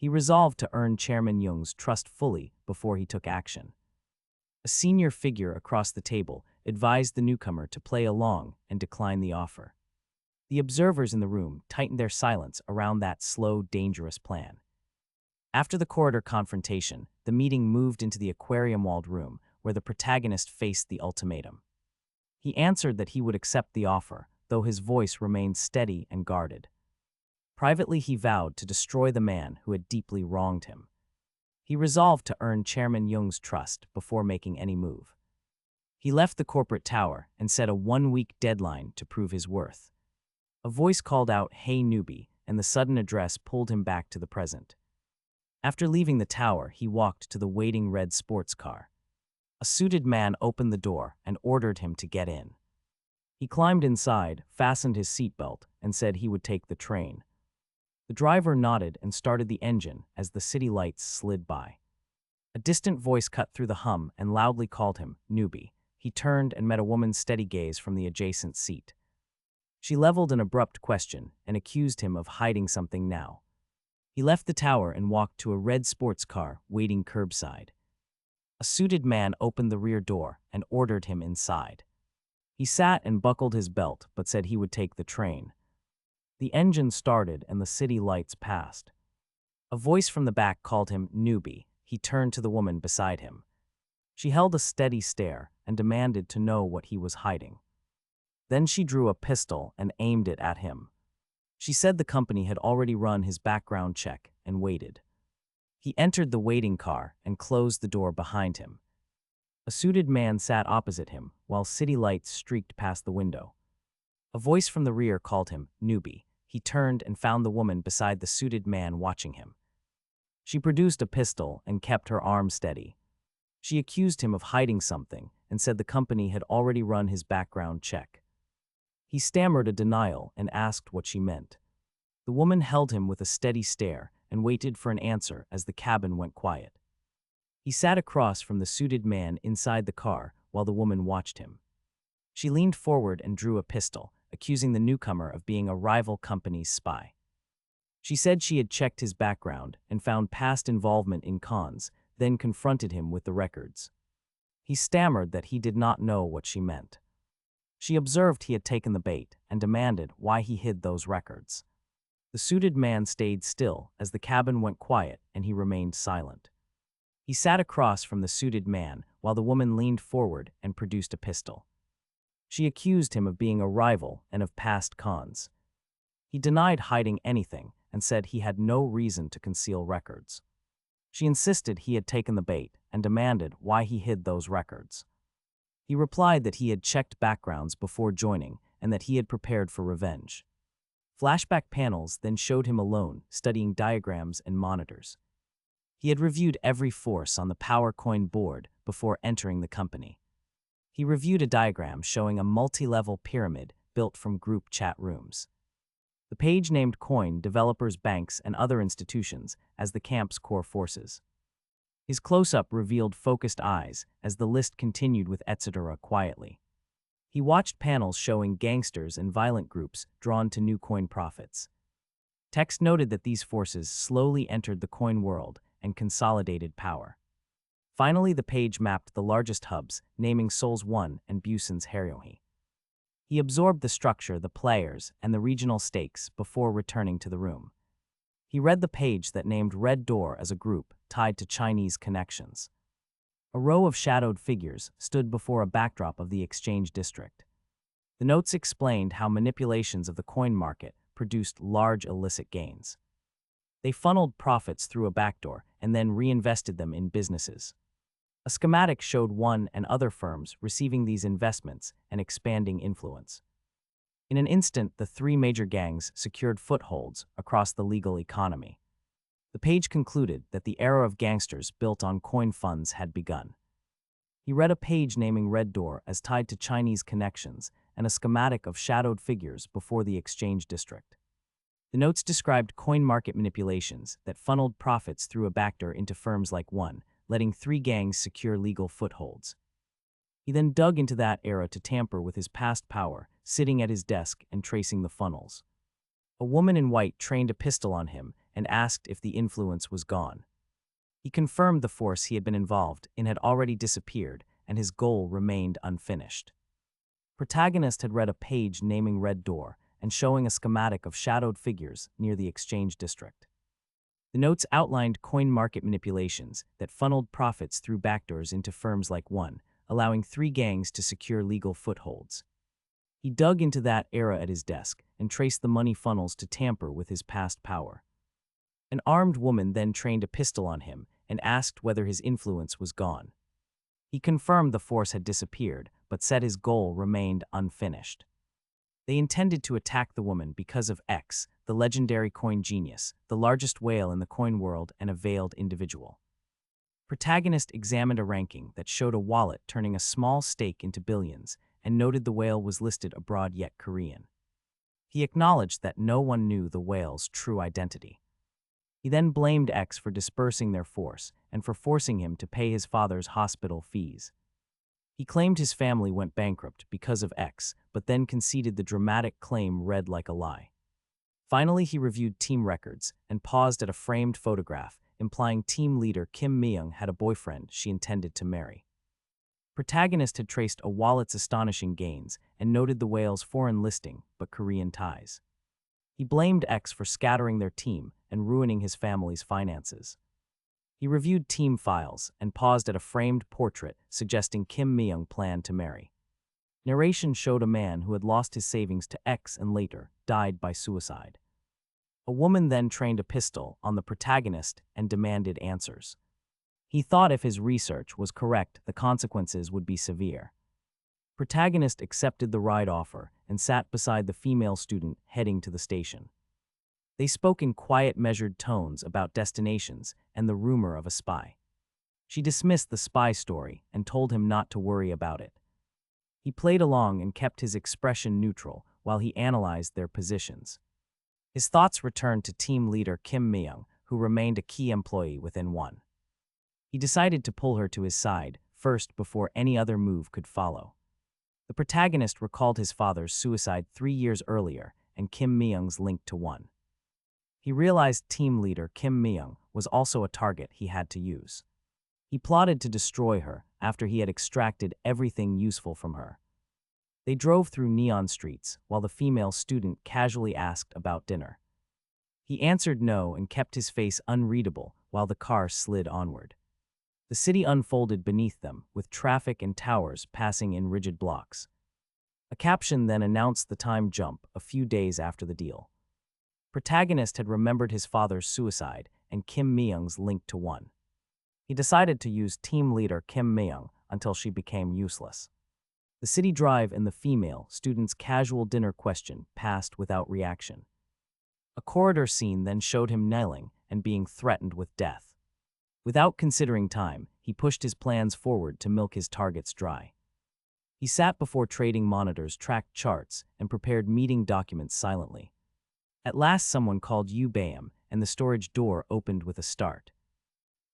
He resolved to earn Chairman Jung's trust fully before he took action. A senior figure across the table advised the newcomer to play along and decline the offer. The observers in the room tightened their silence around that slow, dangerous plan. After the corridor confrontation, the meeting moved into the aquarium-walled room where the protagonist faced the ultimatum. He answered that he would accept the offer, though his voice remained steady and guarded. Privately, he vowed to destroy the man who had deeply wronged him. He resolved to earn Chairman Jung's trust before making any move. He left the corporate tower and set a 1-week deadline to prove his worth. A voice called out, "Hey newbie," and the sudden address pulled him back to the present. After leaving the tower, he walked to the waiting red sports car. A suited man opened the door and ordered him to get in. He climbed inside, fastened his seatbelt, and said he would take the train. The driver nodded and started the engine as the city lights slid by. A distant voice cut through the hum and loudly called him, "Newbie." He turned and met a woman's steady gaze from the adjacent seat. She leveled an abrupt question and accused him of hiding something now. He left the tower and walked to a red sports car waiting curbside. A suited man opened the rear door and ordered him inside. He sat and buckled his belt but said he would take the train. The engine started and the city lights passed. A voice from the back called him, "Newbie." He turned to the woman beside him. She held a steady stare and demanded to know what he was hiding. Then she drew a pistol and aimed it at him. She said the company had already run his background check and waited. He entered the waiting car and closed the door behind him. A suited man sat opposite him while city lights streaked past the window. A voice from the rear called him, "Newbie." He turned and found the woman beside the suited man watching him. She produced a pistol and kept her arm steady. She accused him of hiding something and said the company had already run his background check. He stammered a denial and asked what she meant. The woman held him with a steady stare and waited for an answer as the cabin went quiet. He sat across from the suited man inside the car while the woman watched him. She leaned forward and drew a pistol, accusing the newcomer of being a rival company's spy. She said she had checked his background and found past involvement in cons, then confronted him with the records. He stammered that he did not know what she meant. She observed he had taken the bait and demanded why he hid those records. The suited man stayed still as the cabin went quiet and he remained silent. He sat across from the suited man while the woman leaned forward and produced a pistol. She accused him of being a rival and of past cons. He denied hiding anything and said he had no reason to conceal records. She insisted he had taken the bait and demanded why he hid those records. He replied that he had checked backgrounds before joining and that he had prepared for revenge. Flashback panels then showed him alone, studying diagrams and monitors. He had reviewed every force on the PowerCoin board before entering the company. He reviewed a diagram showing a multi-level pyramid built from group chat rooms. The page named coin developers, banks, and other institutions as the camp's core forces. His close-up revealed focused eyes as the list continued with etc. quietly. He watched panels showing gangsters and violent groups drawn to new coin profits. Text noted that these forces slowly entered the coin world and consolidated power. Finally, the page mapped the largest hubs, naming Seoul's One and Busan's Haeryonghi. He absorbed the structure, the players, and the regional stakes before returning to the room. He read the page that named Red Door as a group tied to Chinese connections. A row of shadowed figures stood before a backdrop of the exchange district. The notes explained how manipulations of the coin market produced large illicit gains. They funneled profits through a backdoor and then reinvested them in businesses. A schematic showed one and other firms receiving these investments and expanding influence. In an instant, the three major gangs secured footholds across the legal economy. The page concluded that the era of gangsters built on coin funds had begun. He read a page naming Red Door as tied to Chinese connections and a schematic of shadowed figures before the exchange district. The notes described coin market manipulations that funneled profits through a backdoor into firms like One, letting three gangs secure legal footholds. He then dug into that era to tamper with his past power, sitting at his desk and tracing the funnels. A woman in white trained a pistol on him and asked if the influence was gone. He confirmed the force he had been involved in had already disappeared, and his goal remained unfinished. Protagonist had read a page naming Red Door and showing a schematic of shadowed figures near the exchange district. The notes outlined coin market manipulations that funneled profits through backdoors into firms like One, allowing 3 gangs to secure legal footholds. He dug into that era at his desk and traced the money funnels to tamper with his past power. An armed woman then trained a pistol on him and asked whether his influence was gone. He confirmed the force had disappeared, but said his goal remained unfinished. They intended to attack the woman because of X, the legendary coin genius, the largest whale in the coin world and a veiled individual. Protagonist examined a ranking that showed a wallet turning a small stake into billions and noted the whale was listed abroad yet Korean. He acknowledged that no one knew the whale's true identity. He then blamed X for dispersing their force and for forcing him to pay his father's hospital fees. He claimed his family went bankrupt because of X, but then conceded the dramatic claim read like a lie. Finally, he reviewed team records and paused at a framed photograph, implying team leader Kim Myung had a boyfriend she intended to marry. Protagonist had traced a wallet's astonishing gains and noted the whale's foreign listing but Korean ties. He blamed X for scattering their team and ruining his family's finances. He reviewed team files and paused at a framed portrait suggesting Kim Myung planned to marry. Narration showed a man who had lost his savings to X and later died by suicide. A woman then trained a pistol on the protagonist and demanded answers. He thought if his research was correct, the consequences would be severe. Protagonist accepted the ride offer and sat beside the female student heading to the station. They spoke in quiet, measured tones about destinations and the rumor of a spy. She dismissed the spy story and told him not to worry about it. He played along and kept his expression neutral while he analyzed their positions. His thoughts returned to team leader Kim Myung, who remained a key employee within One. He decided to pull her to his side first before any other move could follow. The protagonist recalled his father's suicide 3 years earlier and Kim Myung's link to One. He realized team leader Kim Myung was also a target he had to use. He plotted to destroy her after he had extracted everything useful from her. They drove through neon streets while the female student casually asked about dinner. He answered no and kept his face unreadable while the car slid onward. The city unfolded beneath them, with traffic and towers passing in rigid blocks. A caption then announced the time jump a few days after the deal. Protagonist had remembered his father's suicide and Kim Myung's link to One. He decided to use team leader Kim Myung until she became useless. The city drive and the female student's casual dinner question passed without reaction. A corridor scene then showed him kneeling and being threatened with death. Without considering time, he pushed his plans forward to milk his targets dry. He sat before trading monitors, tracked charts, and prepared meeting documents silently. At last someone called Yu Bayam, and the storage door opened with a start.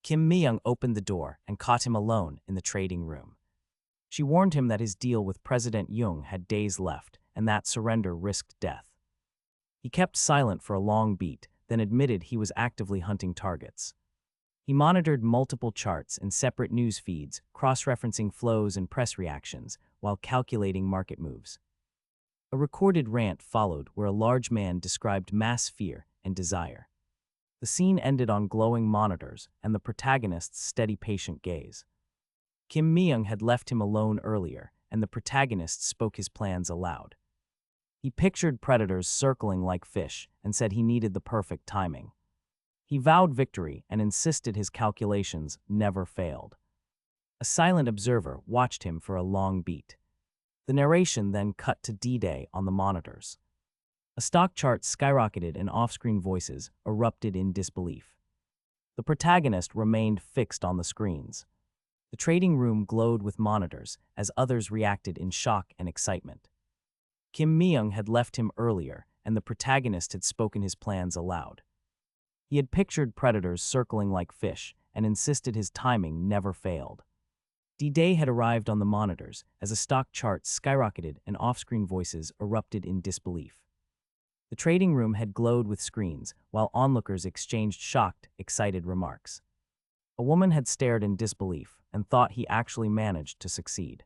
Kim Myung opened the door and caught him alone in the trading room. She warned him that his deal with President Jung had days left and that surrender risked death. He kept silent for a long beat, then admitted he was actively hunting targets. He monitored multiple charts and separate news feeds, cross-referencing flows and press reactions while calculating market moves. A recorded rant followed where a large man described mass fear and desire. The scene ended on glowing monitors and the protagonist's steady, patient gaze. Kim Myung had left him alone earlier, and the protagonist spoke his plans aloud. He pictured predators circling like fish and said he needed the perfect timing. He vowed victory and insisted his calculations never failed. A silent observer watched him for a long beat. The narration then cut to D-Day on the monitors. A stock chart skyrocketed and off-screen voices erupted in disbelief. The protagonist remained fixed on the screens. The trading room glowed with monitors as others reacted in shock and excitement. Kim Myung had left him earlier, and the protagonist had spoken his plans aloud. He had pictured predators circling like fish and insisted his timing never failed. D-Day had arrived on the monitors as a stock chart skyrocketed and off-screen voices erupted in disbelief. The trading room had glowed with screens, while onlookers exchanged shocked, excited remarks. A woman had stared in disbelief and thought he actually managed to succeed.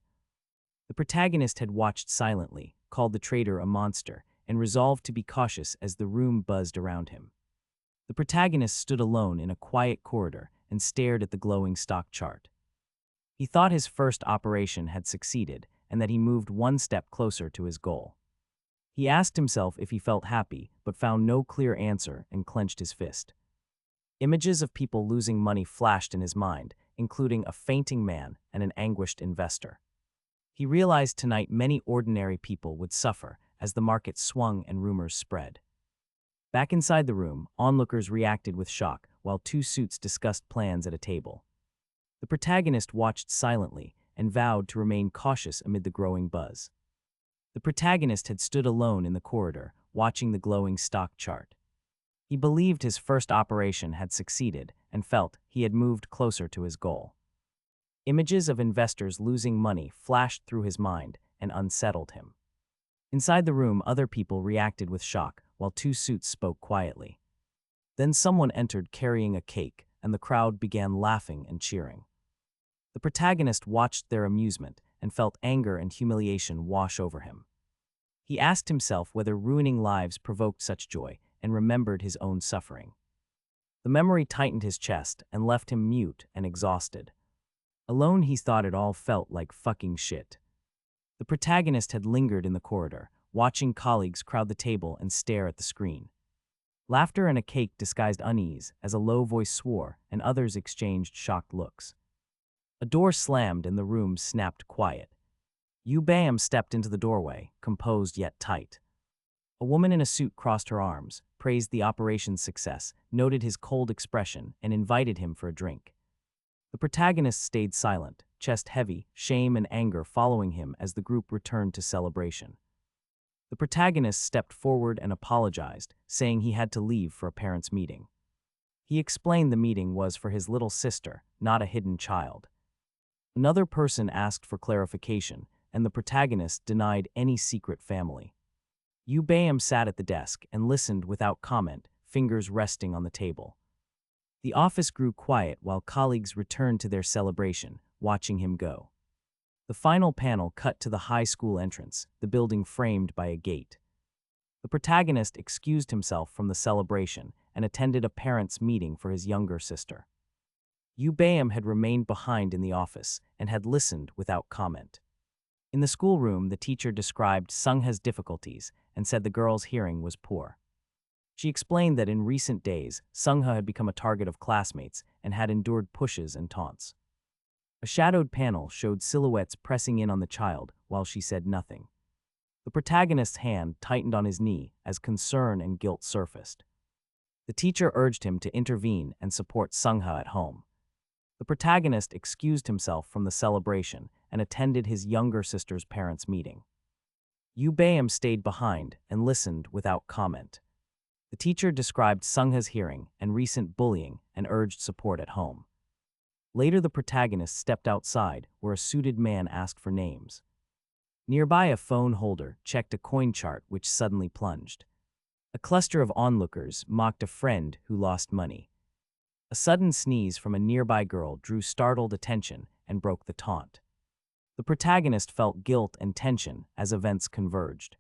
The protagonist had watched silently, called the trader a monster, and resolved to be cautious as the room buzzed around him. The protagonist stood alone in a quiet corridor and stared at the glowing stock chart. He thought his first operation had succeeded and that he moved one step closer to his goal. He asked himself if he felt happy, but found no clear answer and clenched his fist. Images of people losing money flashed in his mind, including a fainting man and an anguished investor. He realized tonight many ordinary people would suffer as the market swung and rumors spread. Back inside the room, onlookers reacted with shock while two suits discussed plans at a table. The protagonist watched silently and vowed to remain cautious amid the growing buzz. The protagonist had stood alone in the corridor, watching the glowing stock chart. He believed his first operation had succeeded and felt he had moved closer to his goal. Images of investors losing money flashed through his mind and unsettled him. Inside the room, other people reacted with shock while two suits spoke quietly. Then someone entered carrying a cake, and the crowd began laughing and cheering. The protagonist watched their amusement and felt anger and humiliation wash over him. He asked himself whether ruining lives provoked such joy and remembered his own suffering. The memory tightened his chest and left him mute and exhausted. Alone, he thought it all felt like fucking shit. The protagonist had lingered in the corridor, watching colleagues crowd the table and stare at the screen. Laughter and a cake disguised unease as a low voice swore and others exchanged shocked looks. A door slammed and the room snapped quiet. Yu Bam stepped into the doorway, composed yet tight. A woman in a suit crossed her arms, praised the operation's success, noted his cold expression, and invited him for a drink. The protagonist stayed silent, chest heavy, shame and anger following him as the group returned to celebration. The protagonist stepped forward and apologized, saying he had to leave for a parents' meeting. He explained the meeting was for his little sister, not a hidden child. Another person asked for clarification, and the protagonist denied any secret family. Yu Bam sat at the desk and listened without comment, fingers resting on the table. The office grew quiet while colleagues returned to their celebration, watching him go. The final panel cut to the high school entrance, the building framed by a gate. The protagonist excused himself from the celebration and attended a parents' meeting for his younger sister. Yu Bam had remained behind in the office and had listened without comment. In the schoolroom, the teacher described Sungha's difficulties and said the girl's hearing was poor. She explained that in recent days, Sungha had become a target of classmates and had endured pushes and taunts. A shadowed panel showed silhouettes pressing in on the child while she said nothing. The protagonist's hand tightened on his knee as concern and guilt surfaced. The teacher urged him to intervene and support Sungha at home. The protagonist excused himself from the celebration and attended his younger sister's parents' meeting. Yu Bam stayed behind and listened without comment. The teacher described Sungha's hearing and recent bullying and urged support at home. Later, the protagonist stepped outside where a suited man asked for names. Nearby, a phone holder checked a coin chart which suddenly plunged. A cluster of onlookers mocked a friend who lost money. A sudden sneeze from a nearby girl drew startled attention and broke the taunt. The protagonist felt guilt and tension as events converged.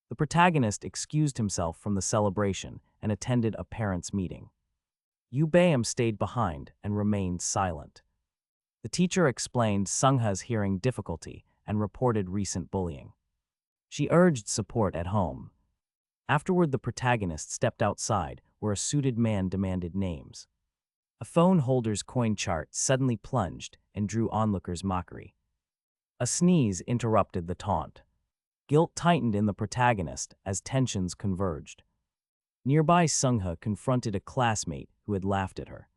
The protagonist excused himself from the celebration and attended a parents' meeting. Yu Bam stayed behind and remained silent. The teacher explained Sungha's hearing difficulty and reported recent bullying. She urged support at home. Afterward, the protagonist stepped outside where a suited man demanded names. A phone holder's coin chart suddenly plunged and drew onlookers' mockery. A sneeze interrupted the taunt. Guilt tightened in the protagonist as tensions converged. Nearby, Sungha confronted a classmate who had laughed at her.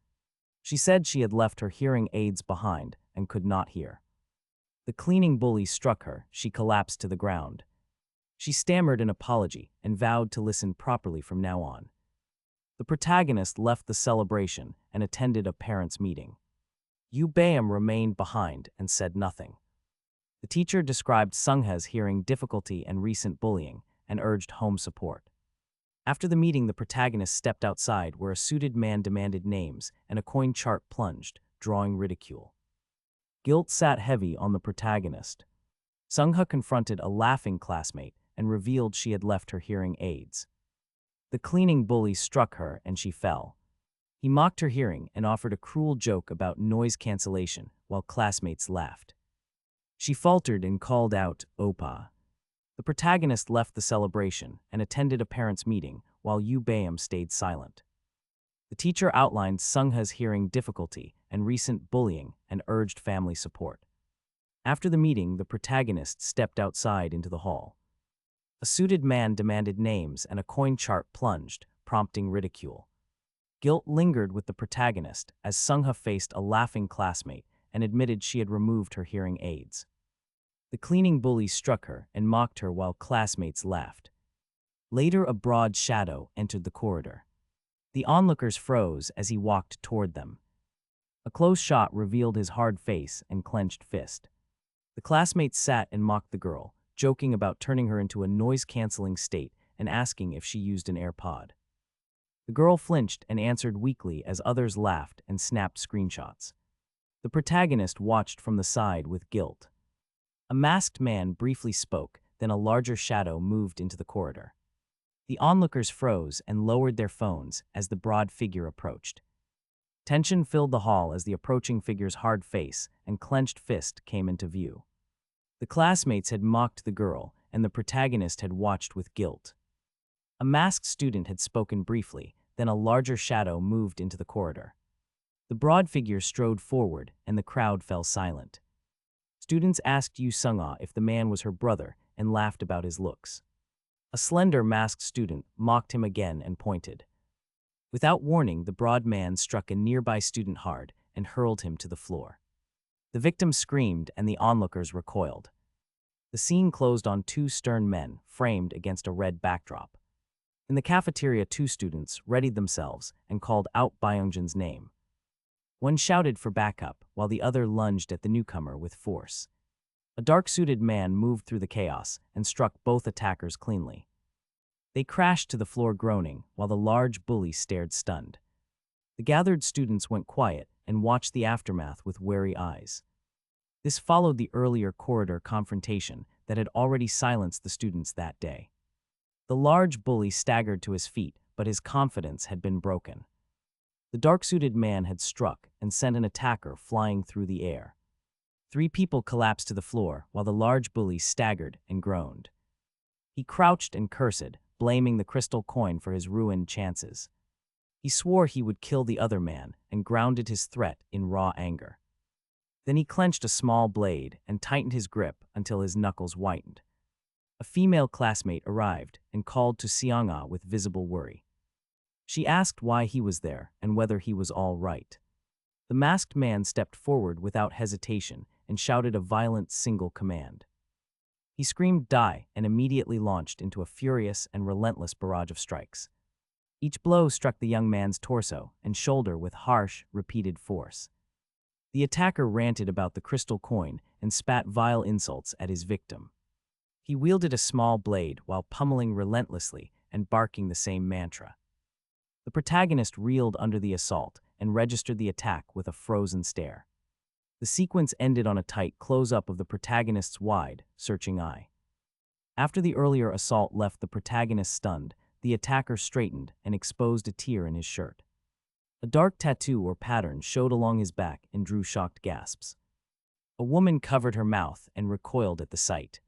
She said she had left her hearing aids behind and could not hear. The cleaning bully struck her. She collapsed to the ground. She stammered an apology and vowed to listen properly from now on. The protagonist left the celebration and attended a parents' meeting. Yu Bam remained behind and said nothing. The teacher described Sungha's hearing difficulty and recent bullying and urged home support. After the meeting, the protagonist stepped outside where a suited man demanded names and a coin chart plunged, drawing ridicule. Guilt sat heavy on the protagonist. Sungha confronted a laughing classmate and revealed she had left her hearing aids. The cleaning bully struck her and she fell. He mocked her hearing and offered a cruel joke about noise cancellation while classmates laughed. She faltered and called out, "Opa." The protagonist left the celebration and attended a parents' meeting while Yu Baeum stayed silent. The teacher outlined Sungha's hearing difficulty and recent bullying and urged family support. After the meeting, the protagonist stepped outside into the hall. A suited man demanded names and a coin chart plunged, prompting ridicule. Guilt lingered with the protagonist as Sungha faced a laughing classmate and admitted she had removed her hearing aids. The cleaning bully struck her and mocked her while classmates laughed. Later, a broad shadow entered the corridor. The onlookers froze as he walked toward them. A close shot revealed his hard face and clenched fist. The classmates sat and mocked the girl, joking about turning her into a noise-canceling state and asking if she used an AirPod. The girl flinched and answered weakly as others laughed and snapped screenshots. The protagonist watched from the side with guilt. A masked man briefly spoke, then a larger shadow moved into the corridor. The onlookers froze and lowered their phones as the broad figure approached. Tension filled the hall as the approaching figure's hard face and clenched fist came into view. The classmates had mocked the girl, and the protagonist had watched with guilt. A masked student had spoken briefly, then a larger shadow moved into the corridor. The broad figure strode forward, and the crowd fell silent. Students asked Yu Sungha if the man was her brother and laughed about his looks. A slender masked student mocked him again and pointed. Without warning, the broad man struck a nearby student hard and hurled him to the floor. The victim screamed and the onlookers recoiled. The scene closed on two stern men framed against a red backdrop. In the cafeteria, two students readied themselves and called out Byungjin's name. One shouted for backup while the other lunged at the newcomer with force. A dark-suited man moved through the chaos and struck both attackers cleanly. They crashed to the floor groaning while the large bully stared stunned. The gathered students went quiet and watched the aftermath with wary eyes. This followed the earlier corridor confrontation that had already silenced the students that day. The large bully staggered to his feet, but his confidence had been broken. The dark-suited man had struck and sent an attacker flying through the air. 3 people collapsed to the floor while the large bully staggered and groaned. He crouched and cursed, blaming the crystal coin for his ruined chances. He swore he would kill the other man and grounded his threat in raw anger. Then he clenched a small blade and tightened his grip until his knuckles whitened. A female classmate arrived and called to Seong-ah with visible worry. She asked why he was there and whether he was all right. The masked man stepped forward without hesitation and shouted a violent single command. He screamed "Die" and immediately launched into a furious and relentless barrage of strikes. Each blow struck the young man's torso and shoulder with harsh, repeated force. The attacker ranted about the crystal coin and spat vile insults at his victim. He wielded a small blade while pummeling relentlessly and barking the same mantra. The protagonist reeled under the assault and registered the attack with a frozen stare. The sequence ended on a tight close-up of the protagonist's wide, searching eye. After the earlier assault left the protagonist stunned, the attacker straightened and exposed a tear in his shirt. A dark tattoo or pattern showed along his back and drew shocked gasps. A woman covered her mouth and recoiled at the sight.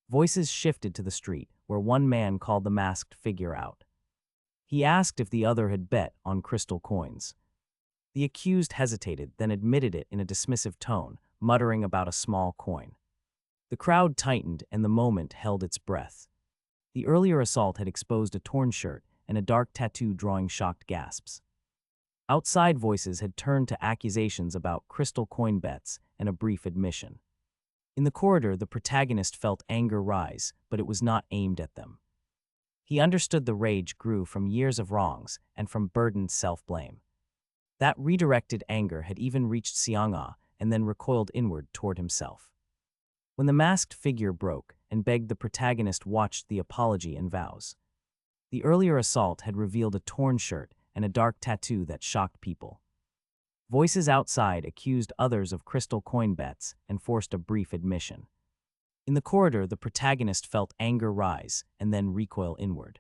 Voices shifted to the street, where one man called the masked figure out. He asked if the other had bet on crystal coins. The accused hesitated, then admitted it in a dismissive tone, muttering about a small coin. The crowd tightened and the moment held its breath. The earlier assault had exposed a torn shirt and a dark tattoo drawing shocked gasps. Outside voices had turned to accusations about crystal coin bets and a brief admission. In the corridor, the protagonist felt anger rise, but it was not aimed at them. He understood the rage grew from years of wrongs and from burdened self-blame. That redirected anger had even reached Seong-ah and then recoiled inward toward himself. When the masked figure broke and begged, the protagonist watched the apology and vows. The earlier assault had revealed a torn shirt and a dark tattoo that shocked people. Voices outside accused others of crystal coin bets and forced a brief admission. In the corridor, the protagonist felt anger rise and then recoil inward.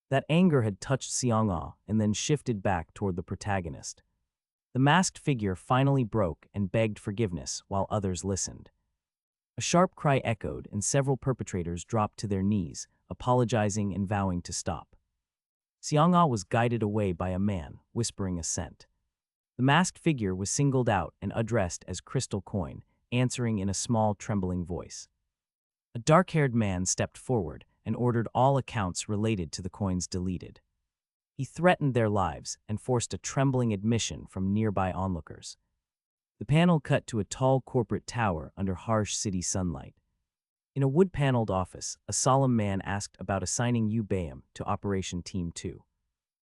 That anger had touched Seong-ah and then shifted back toward the protagonist. The masked figure finally broke and begged forgiveness while others listened. A sharp cry echoed and several perpetrators dropped to their knees, apologizing and vowing to stop. Seong-ah was guided away by a man, whispering assent. The masked figure was singled out and addressed as Crystal Coin, answering in a small, trembling voice. A dark-haired man stepped forward and ordered all accounts related to the coins deleted. He threatened their lives and forced a trembling admission from nearby onlookers. The panel cut to a tall corporate tower under harsh city sunlight. In a wood-paneled office, a solemn man asked about assigning Yu Bayam to Operation Team 2.